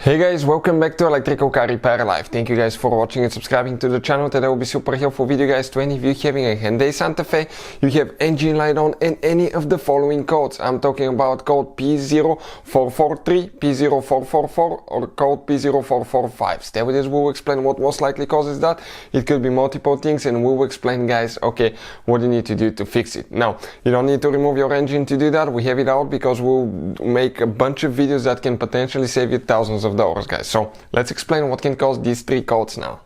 Hey guys, welcome back to Electrical Car Repair Live. Thank you guys for watching and subscribing to the channel. Today will be super helpful video guys to any of you having a Hyundai Santa Fe, you have engine light on and any of the following codes. I'm talking about code P0443 P0444 or code P0445. Stay with us, we'll explain what most likely causes that. It could be multiple things and we will explain guys, okay, what you need to do to fix it. Now, you don't need to remove your engine to do that. We have it out because we'll make a bunch of videos that can potentially save you thousands of dollars guys. So let's explain what can cause these three codes now.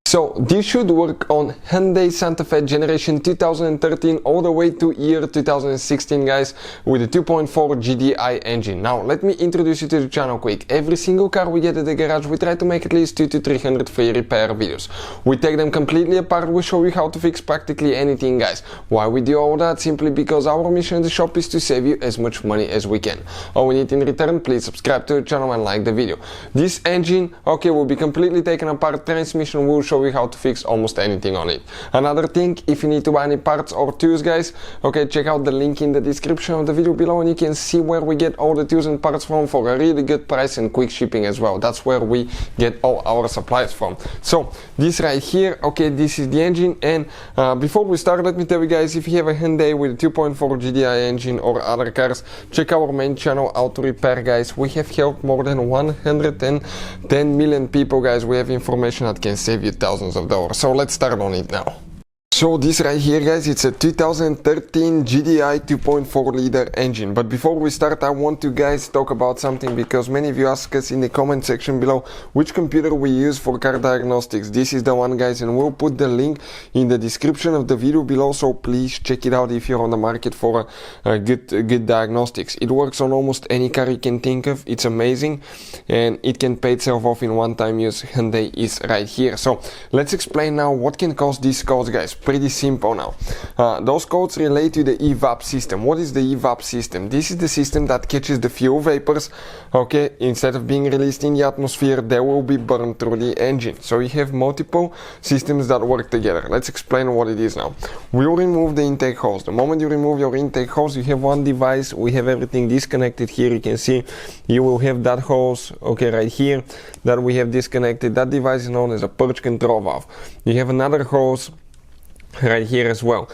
So this should work on Hyundai Santa Fe generation 2013 all the way to year 2016 guys, with a 2.4 GDI engine. Now let me introduce you to the channel quick. Every single car we get at the garage, we try to make at least 200 to 300 free repair videos. We take them completely apart, we show you how to fix practically anything guys. Why we do all that? Simply because our mission in the shop is to save you as much money as we can. All we need in return, please subscribe to the channel and like the video. This engine, okay, will be completely taken apart. Transmission will show you how to fix almost anything on it. Another thing, if you need to buy any parts or tools guys, okay, check out the link in the description of the video below and you can see where we get all the tools and parts from for a really good price and quick shipping as well. That's where we get all our supplies from. So this right here, okay, this is the engine. And before we start, let me tell you guys, if you have a Hyundai with a 2.4 GDI engine or other cars, check our main channel Auto Repair guys. We have helped more than 110 million people guys. We have information that can save you thousands of dollars. So let's start on it now. So this right here guys, it's a 2013 GDI 2.4 liter engine. But before we start, I want to guys talk about something, because many of you ask us in the comment section below which computer we use for car diagnostics. This is the one guys, and we'll put the link in the description of the video below, so please check it out if you're on the market for a good diagnostics. It works on almost any car you can think of. It's amazing and it can pay itself off in one-time use. Hyundai is right here. So let's explain now what can cause these codes guys. Pretty simple now. Those codes relate to the Evap system. What is the Evap system? This is the system that catches the fuel vapors, okay, instead of being released in the atmosphere, they will be burned through the engine. So you have multiple systems that work together. Let's explain what it is now. We'll remove the intake hose. The moment you remove your intake hose, you have one device. We have everything disconnected here. You can see you will have that hose, okay, right here, that we have disconnected. That device is known as a purge control valve. You have another hose right here as well.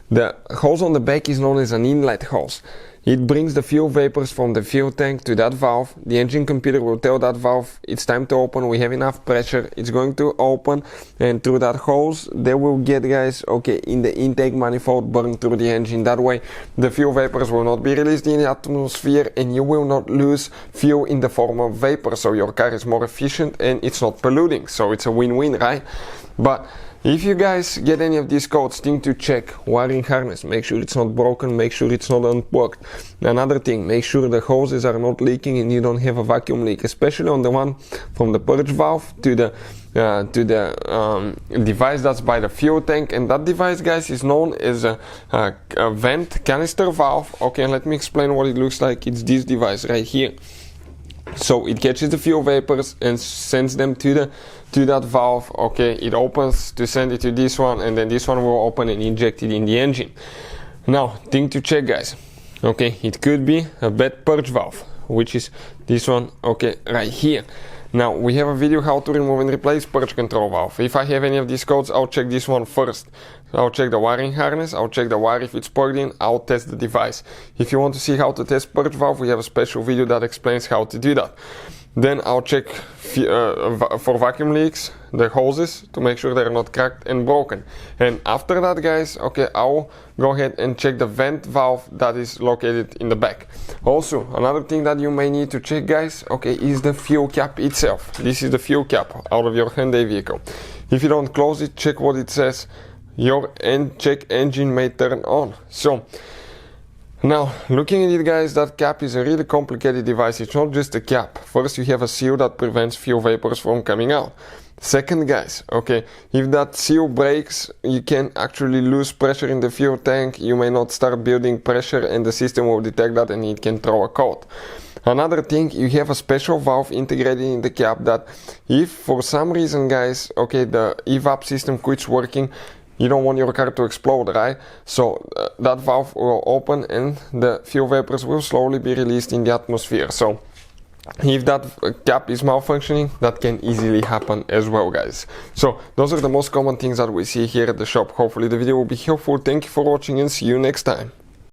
The hose on the back is known as an inlet hose. It brings the fuel vapors from the fuel tank to that valve. The engine computer will tell that valve it's time to open, we have enough pressure, it's going to open, and through that hose they will get guys, okay, in the intake manifold, burned through the engine. That way the fuel vapors will not be released in the atmosphere and you will not lose fuel in the form of vapor, so your car is more efficient and it's not polluting. So it's a win-win, right? But if you guys get any of these codes, think to check wiring harness, make sure it's not broken, make sure it's not unplugged. Another thing, make sure the hoses are not leaking and you don't have a vacuum leak, especially on the one from the purge valve to the device that's by the fuel tank. And that device guys is known as a vent canister valve. Okay, let me explain what it looks like. It's this device right here. So it catches the fuel vapors and sends them to that valve. Okay, it opens to send it to this one, and then this one will open and inject it in the engine. Now, thing to check guys, okay, it could be a bad purge valve, which is this one, okay, right here. Now, we have a video how to remove and replace purge control valve. If I have any of these codes, I'll check this one first. I'll check the wiring harness, I'll check the wire if it's plugged in, I'll test the device. If you want to see how to test purge valve, we have a special video that explains how to do that. Then I'll check for vacuum leaks, the hoses, to make sure they're not cracked and broken. And after that guys, okay, I'll go ahead and check the vent valve that is located in the back. Also, another thing that you may need to check guys, okay, is the fuel cap itself. This is the fuel cap out of your Hyundai vehicle. If you don't close it, check what it says. Your check engine may turn on. So now, looking at it guys, that cap is a really complicated device. It's not just a cap. First, you have a seal that prevents fuel vapors from coming out. Second guys, okay, if that seal breaks, you can actually lose pressure in the fuel tank. You may not start building pressure and the system will detect that and it can throw a code. Another thing, you have a special valve integrated in the cap that if for some reason guys, okay, the Evap system quits working, you don't want your car to explode, right? So that valve will open and the fuel vapors will slowly be released in the atmosphere. So If that cap is malfunctioning, that can easily happen as well, guys. So those are the most common things that we see here at the shop. Hopefully the video will be helpful. Thank you for watching and see you next time.